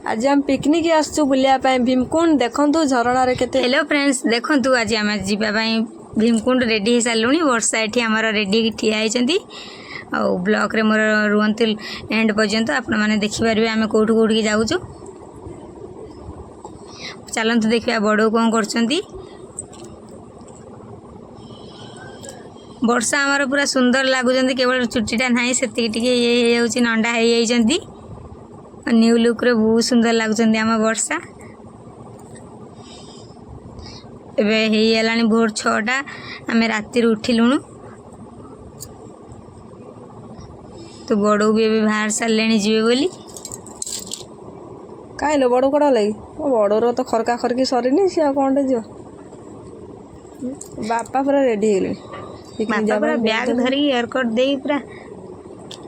आज हम पिकनिक आसचु बुलिया पाए भीमकुंड देखंतु झरणा रे केते। हेलो फ्रेंड्स देखंतु आज आम जीवा भीमकुंड रेडी हो सारूँ वर्षा ये आम रेडी ठिया होती ब्लॉक रे मोर रुहतु एंड पर्यंत आपण मैंने देखिपारे आम कौटू कौटी जाऊँ। चलतु देखा बड़ कौन कर वर्षा आमर पूरा सुंदर लगुच केवल चुटीटा ना से ये नंडा हो न्यू लुक रे बहुत सुंदर लगुच आम वर्षा। एवं भोर 6टा आम राति उठिलुणु तो बड़ू भी बाहर सारे जीवे बोली कहीं लो बड़ कड़ा लगी बड़र तो खरका खरकी सरीनी सी कौन जो बापा पूरा रेडी हो पूरा बैग धरी एयरकट दे पूरा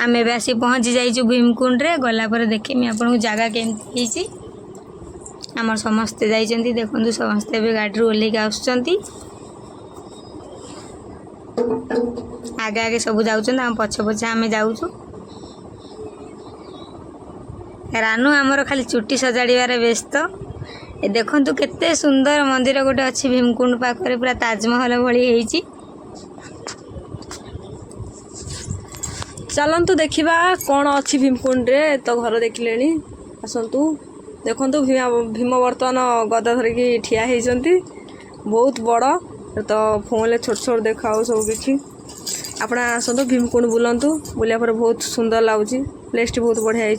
आम ए आसी पहुँची जाइए भीमकुंड रे गला पर देखी आपको जगह केमती आमर समस्ते जाइए देखो समस्ते भी गाड़ी ओल्ल आगे आगे सब जाऊँ पछे पछे आम जाऊँ। रानू आमर खाली चुटी सजाड़बार व्यस्त देखु केते सुंदर मंदिर गोटे अच्छी भीमकुंड पाखरे पूरा ताजमहल भली। चलतु देखा कौन अच्छी भीमकुंड रे तो घर देखिले आसतु देखु भीम बर्तमान गदा धरिकी ठिया होती बहुत बड़ तो फोन छोट छोट देखा सब किसी आपण आसतु भीमकुंड बुलंतु बुलिया पर बहुत सुंदर लगुच प्लेस बहुत बढ़िया है।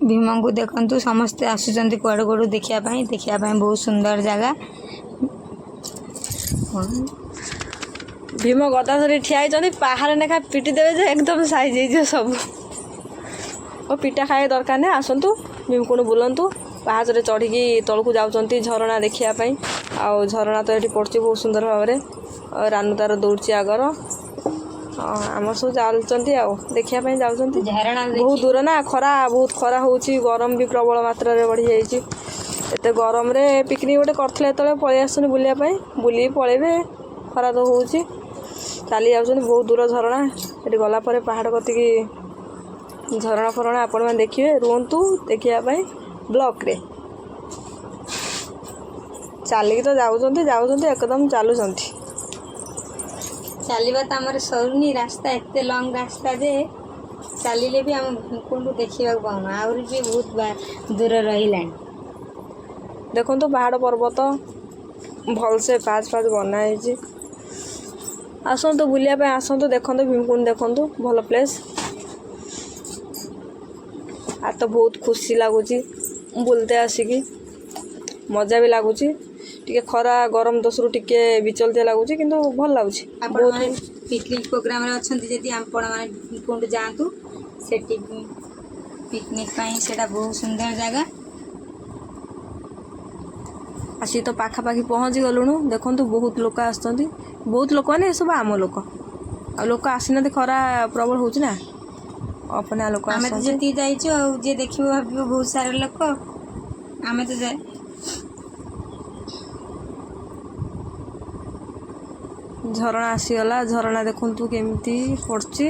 भीम को देखु समस्ते आसुँच कुआड़े कुआड़ू देखापी बहुत सुंदर जगह। भीम गदा धरी ठिया होती पहाड़ नेखा पिटी देवे एकदम साइज हो सब और पिटा खाए दरकार नहीं। आसतु भीमकुंड बुलंतु पाहाचरे चढ़ी तलू जाऊँच झरणा देखापी आउ झरणा तो ये पड़ती बहुत सुंदर भाव में रानू तार दौड़ी आगर आम सब चलती देखापी जाऊँ बहुत दूर ना खरा बहुत खरा हो गरम भी प्रबल मात्रा बढ़ी जाइए एत गरम रे पिकनिक गोटे करते जो पलि आसुन बुलायापी बुली पलैबे खरा तो हो चली जाऊँ बहुत दूर झरणा ये गलापर पहाड़ कतिकी झरणा फरणा आपण मैंने देखिए रुहतु देखापी ब्लॉक रे चलिकी तो जाऊँ एकदम चलुंट चलवा तो आम सरुनी रास्ता एत लंग रास्ता जे चलिले भी आम भीमकुंड देखा पाऊँ आहरी भी बहुत दूर रहा। देखो पहाड़ पर्वत भलसे पाँच पाँच बनाई आसतु बुलायापी आसतु देखो भीमकुंड देखो भल प्लेस आ तो बहुत खुशी लगुच बुलते आसिकी मजा भी लगुच टिके खरा गरम दोषरू टिके विचलतिया लगुच किंतु भल लगुच। पिकनिक प्रोग्राम अच्छा जदि आपण मैंने भीमकुंड जातु से पिकनिक सेटा बहुत सुंदर जगह आसी तो पाखापाखि पहुँची गलुणु देखु बहुत लोक आसुँच बहुत लोक मैंने सब आम लोक आ लोक आसीना खरा प्रबल हो अपना लोक आम तो जी जाइए जी देख भाव बहुत सारा लोक आम तो जाए झरणा आसीगला झरणा देखु केमती पड़ची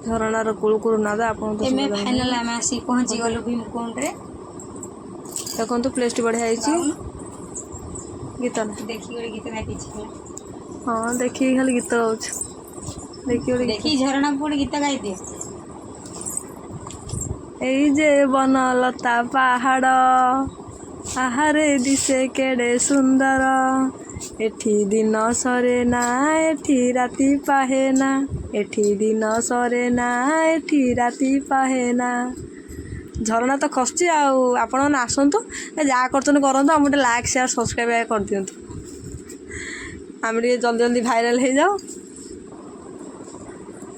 झरणार कुलकुल नाद आप फाइनल आम आसी पहुँची गलु भीमकुंड रे देखु प्लेस बढ़िया गीत देखी गीत गाई हाँ देखिए खाली गीत गाँव देखी झरणा गोटे गीत गाई दिए जे बनलता पहाड़ आहारे दिशे केड़े सुंदर एठी दिन सरे ना एठी राति पाहे ना एठी दिन सरे ना एठी राति पाहे ना। झरणा तो खसुची आपण आसतु जहाँ कर करतु आम गोटे लाइक शेयर सब्सक्राइब कर दिंतु आम जल्दी जल्दी भाइराल हो जाओ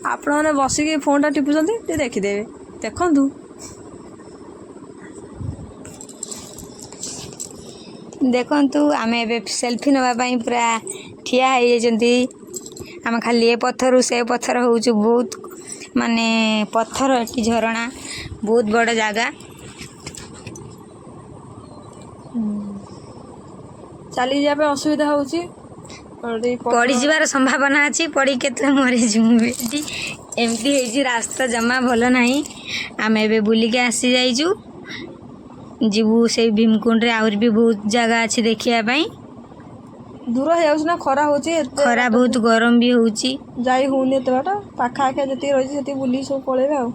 आपण मैंने बसिकी फोन टा टिपुंट देखीदेवे देखु देखु आम ए सेल्फी नापी पूरा ठिया आम खाली ए पत्थर से पत्थर हो बहुत माने पत्थर ये झरणा बहुत बड़ जगह चली जाए असुविधा होची पड़ीजार संभावना अच्छी पड़ी के मरीजु एटी एमती है रास्ता जमा भल ना आम ए बुलिक आसी जाइचु जीवु से भीमकुंड रे आउर भी बहुत जगह अच्छी देखापी दूर हो खरा हो खरा बहुत गरम भी होची जाई होनी एत बाट पाखाखा जी रही से बुली सब पलैबे आ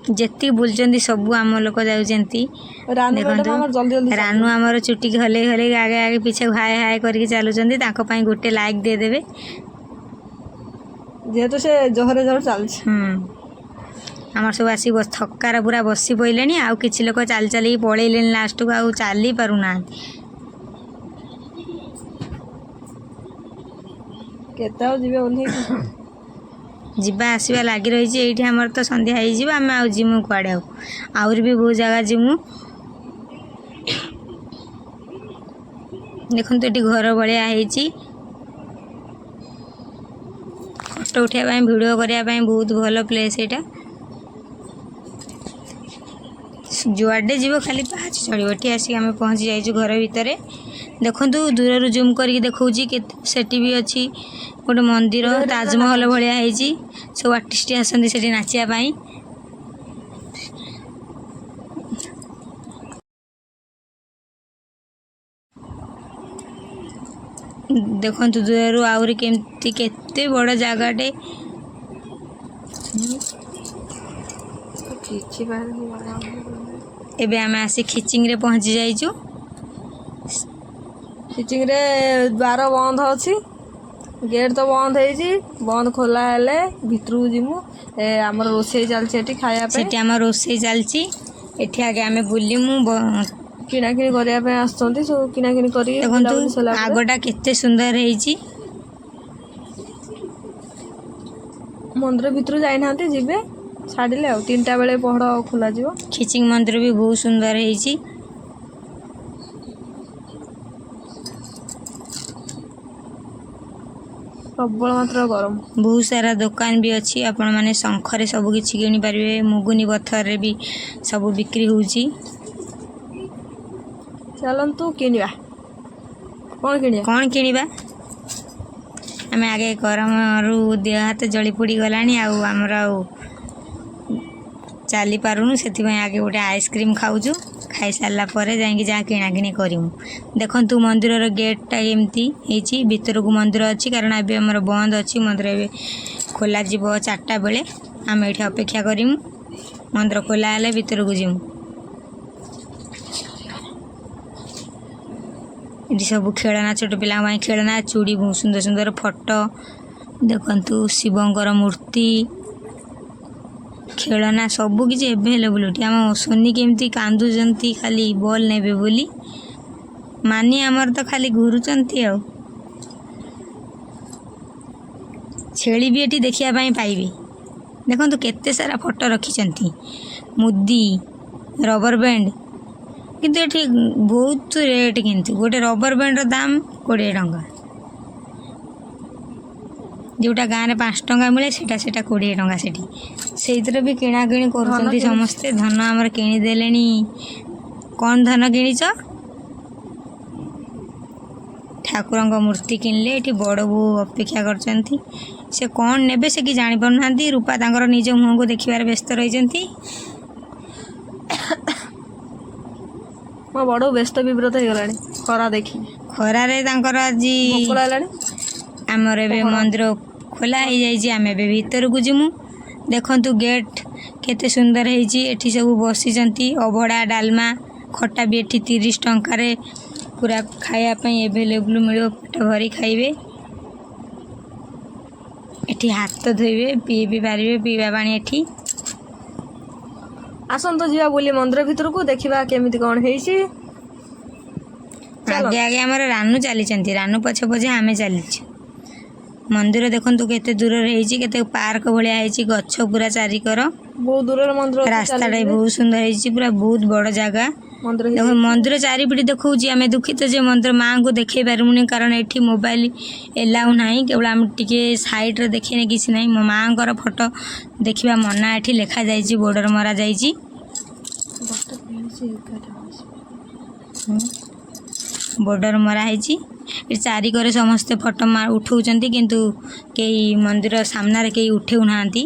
जेती बुलचंदी सबू आम लोक जाउचंती जल्दी रानू आमर चुटी हले हले आगे आगे पीछे हाय हाय करके चलुचंदी ताको पई गोटे लाइक दे देबे जेहेतु से जहरे जहर चल आमर सब आसी बस थक्कार पूरा बसी पइलेनी आउ किछि लोक चाल चली पळेलेन लास्ट को आउ चाली पारुना केता जीवे ओल्हे जीवा आसवा लगी रही ये आमर तो संध्या हो आम आउ जिमु कुआड़े आउर भी बहुत जगह जिमु देखो ये घर भाया फोटो उठाई वीडियो करने बहुत भल प्लेस यहाँ जुआडे जीव खाली पाँच चढ़ो ये आसिक आम पहुँची जाइए घर भितर देखु दूर जूम करके देखा सेठी भी अच्छी गोटे मंदिर ताजमहल भाया सब आर्टिस्ट आसती से नाचापी देखु दूर आउरी केमती केते बड़ जगटे एबे आम आसी खिचिंग रे पहुँची जाइचु खिचिंग रे द्वार बंद अच्छी गेट तो बंद है बंद खोला हेले भितर जीमु आमर रोसे चलती खाया आम रोसे चलती एठी आगे आम बुलिमु किणाकिणी करने आसुँच सब किणाकिणी कर देखु आगटा केते सुंदर है मंदिर भितर जाइना जीवे छाड़िले आ 3टा बेले पहड़ खोल खिचिंग मंदिर भी बहुत सुंदर है प्रबल मात्रा गरम बहुत सारा दुकान भी अच्छी आपण माने शंखरे सब किछि किनि पारिबे मुगुनी पत्थर रे भी सब बिक्री होउची चलंतु किनिबा कौन किनिबा आमे आगे गरम रु देह हाथ जली पड़ी गलानी आउ हमरा चली पारुनु से आगे गोटे आइसक्रीम खाऊचु खाई सारा पर जाकि जहाँ किणाकिणी करूँ देखु मंदिर गेटा एमती भितर को मंदिर अच्छी कारण ए आमर बंद अच्छी मंदिर ए खोल 4टा बेले आम ये अपेक्षा करूँ मंदिर खोला हेले भितर को जीमु ये सब खेलना छोट पिला खेलना चूड़ी बहुत सुंदर सुंदर फोटो देखु शिवंकर मूर्ति खेलना सबू किसी एभेलेबुल आम सोनी केमती कांदुचंती खाली बॉल नेबे बोली मानी आमर तो खाली घूरुचंती आ छेली भी ये देखापी पाइबे देखो केते सारा फोटो रखिंट मुदी रबर बैंड किंतु ये बहुत रेट किंतु गोटे रबर बैंड दाम 20 टंका जोटा गाँव में 5 टंका मिले सेटा 20 टंका से भी किणाकिणी कर समस्ते धन आमर किणीदे कौन धन किणीच ठाकुर मूर्ति किणले ये बड़ बो अपेक्षा कर से कौन ने से कि जापर ना रूपा तांकर निज मुँह को देखिबार व्यस्त रही मो बड़ व्यस्त विव्रत हो गला खरा देखी खरारे आज आमर ए मंदिर खोला हो जाइए आम ए भीतर को जीमु देखु गेट केते सुंदर है सब बसी अभड़ा डालमा खटा भी ये 30 टंकार पूरा खायापी एभेलेबुल मिल पेट भरी खाइबे एठी हाथ धोइबे पी भी पारे पीवा पानी एठी आसंत जीवा बोली मंदिर भीतर को देखा केमिति कौन है आगे आगे आमर रानू चली रानू पछे पछे आमे चली मंदिर देखु केते दूर रही पार्क भाया गछ पूरा चारिकर बहुत दूर मंदिर रास्ता बहुत सुंदर है पूरा बहुत बड़ जगह देखो मंदिर चारिपिटी देखा आम दुखित जे मंदिर माँ को देखे पारूनी कारण ये मोबाइल एलाउ ना केवल आम टे सैड्रे देखे किसी ना मो माँ को फोटो देखा मना ये लिखा जा बोर्डर मरा जा बोर्डर मरा है चारिकरे समस्ते फोटो उठाउछन्ती किंतु केही मंदिर सामने केही उठेउ नाहांती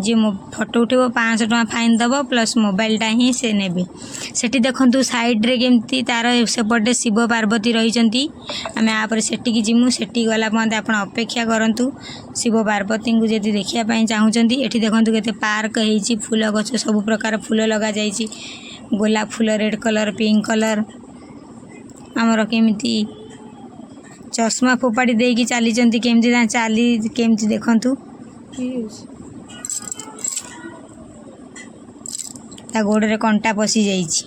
जी मो फोटो उठेबो 500 टका फाइन दबो प्लस मोबाइलटा ही से नेबे सेठी देखंतु साइड रे केमती तार सेपटे शिव पार्वती रहिचंती आमे आपर सेठी जिमु सेठी गला पन्ते आपण अपेक्षा करंतु शिव पार्वती को जदि देखिया पई चाहुचंती एठी देखंतु केते पार्क हेची फूल गछ सब प्रकार फूल लगा जाईची गोलाप फूल रेड कलर पिंक कलर आमर केमती चश्मा फोपाड़ी देकी चलीचंती केमती चाली केमती देखंतु ता गोड़े कंटा पशि जाइछि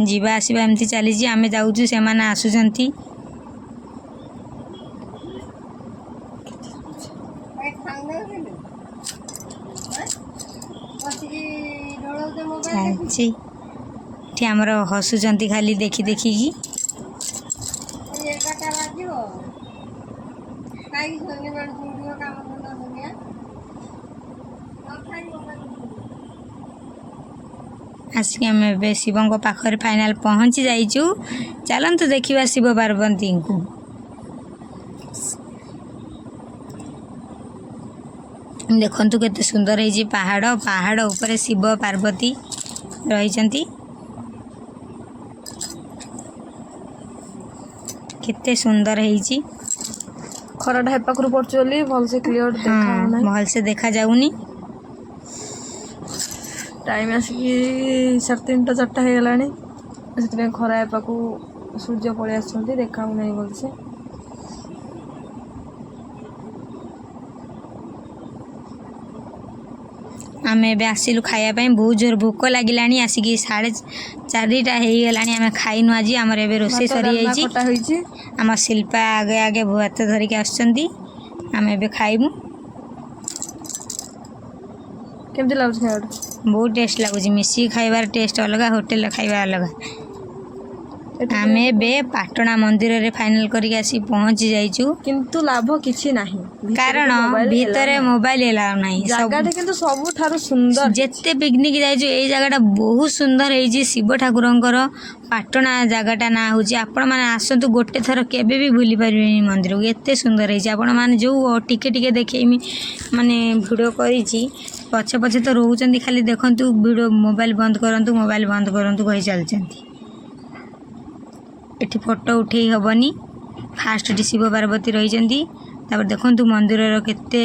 जीवा आसवा एमती चली आमे जाऊँ से माने आसुचंती आमर हसुचंती खाली देखी देखिकी आसिक आम शिव पाखरे फाइनाल पहुँची जाइचु चलतु देखा शिव पार्वती को देखंतु केते सुंदर है पहाड़ पहाड़ ऊपर शिव पार्वती रही केते सुंदर है खराटा हे पाखरु पड़छ बोली भल से क्लियर देखा नै भल से देखा जाउनी टाइम आसिकी 3:30 4टा हो गलानी से खरा हे पाखु सूर्य पड़े आछंती देखा नै भल से आमे बे आसिलु खाया बहुत जोर भूक लगिलानी आसिकी 4:30 हो गलानी आमे खाइनु आज हमर एबे रोसे सरी जाइछि आम शिल्पा आगे आगे भात धरिक आछंती आमे एबे खाइमु केमति लागछ खाइड बहुत टेस्ट लागुछि मिसी खाइबार टेस्ट अलग होटल खाइबा अलग आमे बे पाटना मंदिर रे फाइनल करिक आसी पहुंची जाइछु किंतु लाभ किछि नाही कारण भीतरे मोबाइल एलाउ नाही जगाटा किंतु सबु थारु सुंदर जेते पिकनिक जाइछु ए जगाटा बहुत सुंदर हेछि शिव ठाकुरंकर पाटना जगाटा ना होछि आपण माने आसंतु गोटे थर केबे भी भूली परिबेनी मंदिर एते सुंदर हेछि आपण माने जो टिके टिके देखेमी माने वीडियो करिछि पछे पछे तो रहउचंती खाली देखंतु वीडियो मोबाइल बंद करंतु कहि चलचंती एठी फोटो उठे हबनी फास्ट टी शिव पार्वती रही देखु मंदिर केते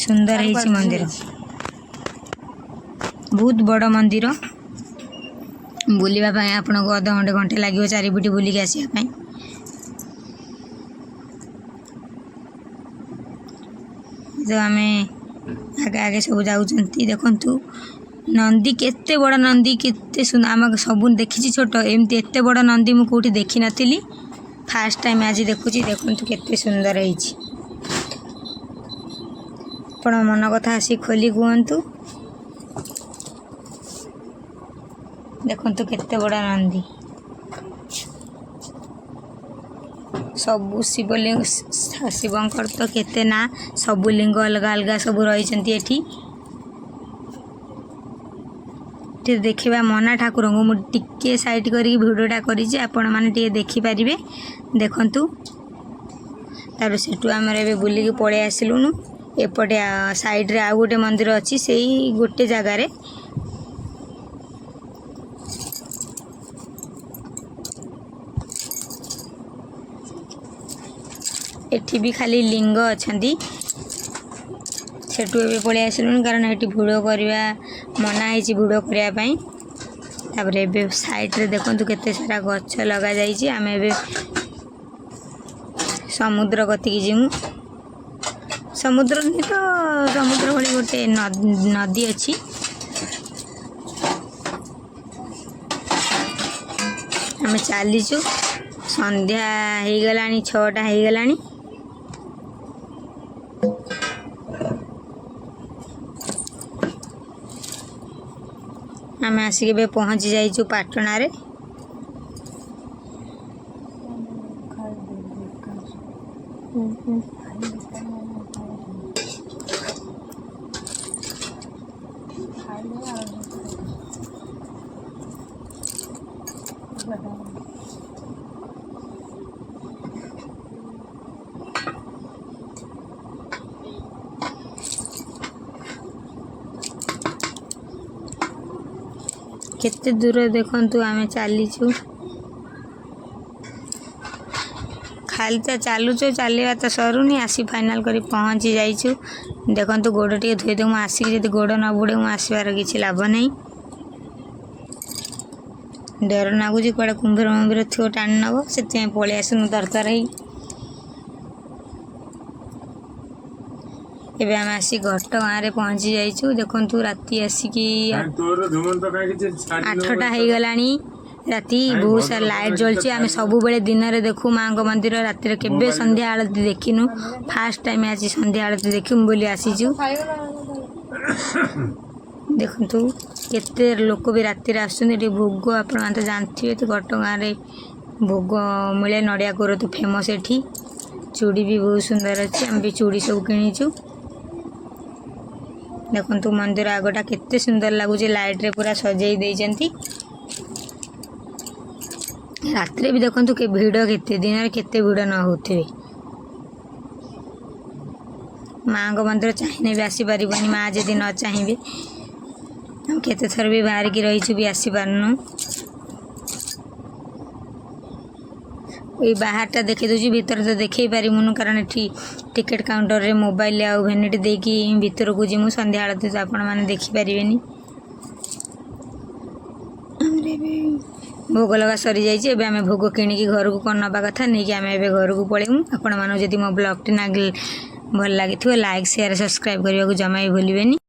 सुंदर है मंदिर बहुत बड़ मंदिर बुलवाई आपन को अध घंटे घंटे लगे चारिपटी बुलिक आसापी जो आम आगे आगे सब जाऊँगी देखु नंदी केते बड़ नंदी केते सुंदर आम सब देखी छोट एमती एते बड़ नंदी मु कौटी देखी नथिली फास्ट टाइम आज देखुची देखु केते सुंदर है आपण मन कथा आसी खोली कहतु देखु केते बड़ नंदी सबु शिवलिंग शिवंकर तो केते ना सबु लिंग अलग अलग सब रही देखा मना ठाकुर को मुझे साइड करी भिडियोटा करी आपण मैंने देखिपारे देखु तार सेठू आम बुलिक पलि आसलुनु एपटे साइड रे आउ गोटे मंदिर अच्छी से गोटे जगार एठी भी खाली लिंग अच्छा सेठू ए पलि आसलुनु कारण ये भिडियो करवा मना है भिडियो करने तापर ए साइड रे देखु केते सारा गछ लगा जाइए आम ए समुद्र गतिकी जीमु समुद्र नहीं तो समुद्र भली गोटे नदी अच्छी आम चलीचु संध्या हो गला 6टा हो गला आम आसिक पहुँची जाइचु पाटना रे केते दूर देखंतु आमे चलीचु खाली तो चलुचु चलवा तो सरुनी आसी फाइनाल करी पहुँची जाइचु देखंतु गोड़ टे धोई दे आसिक जब गोड़ न बुड़े आसबार किसी लाभ नहीं डर नागुच कड़े कुंभीर मुंभीर थो टाणी नब से पलि आसनु दरकार ही एबे आम आसी घट गाँव पहुँची जाइचु देखंतु राति आसिकी 8टा हो गलानी राति बहुत सारा लाइट जलची आम सब बेले दिन में देखू माँ मंदिर राति केबे संध्या आलती देखिनु फास्ट टाइम आज संध्या आलती देखिमु बोली आसीचु देखंतु केते लोक भी राति आसुँच भोग आप जानते तो घट गाँव भोग मिले नड़िया कोर तो फेमस एठी चूड़ी भी बहुत सुंदर अच्छे आम भी चूड़ी सब किणीचु देखंतु मंदिर आगटा केते सुंदर लगुच लाइट रे पूरा सजाई देइचंती रात्रे भी देखंतु के भीड़ केते दिन में केते भीड़ न होते माँ को मंदिर चाहिए भी आसी पारिबनी माँ जदि न चाहिए हम केते थर भी बाहर की रहीचु भी आसी पारनु बाहरटा देखे दूसरी भीतर तो देखे पारिमुनु कारण एठी टिकेट काउंटर रे मोबाइल आ भेनिटी देकी भीतर को जीमु संध्या आलती तो आपण मैंने देखिपारे भोग लगा सरी जाइए एबे आमे भोग किणिकी घर को कौन नवा कथा नहीं कि आम एबे घर को पलैमु आपण मानु जदि मो ब्लॉग टी ना भल लगी लाइक शेयर सब्सक्राइब करने को जमा भी भूलें।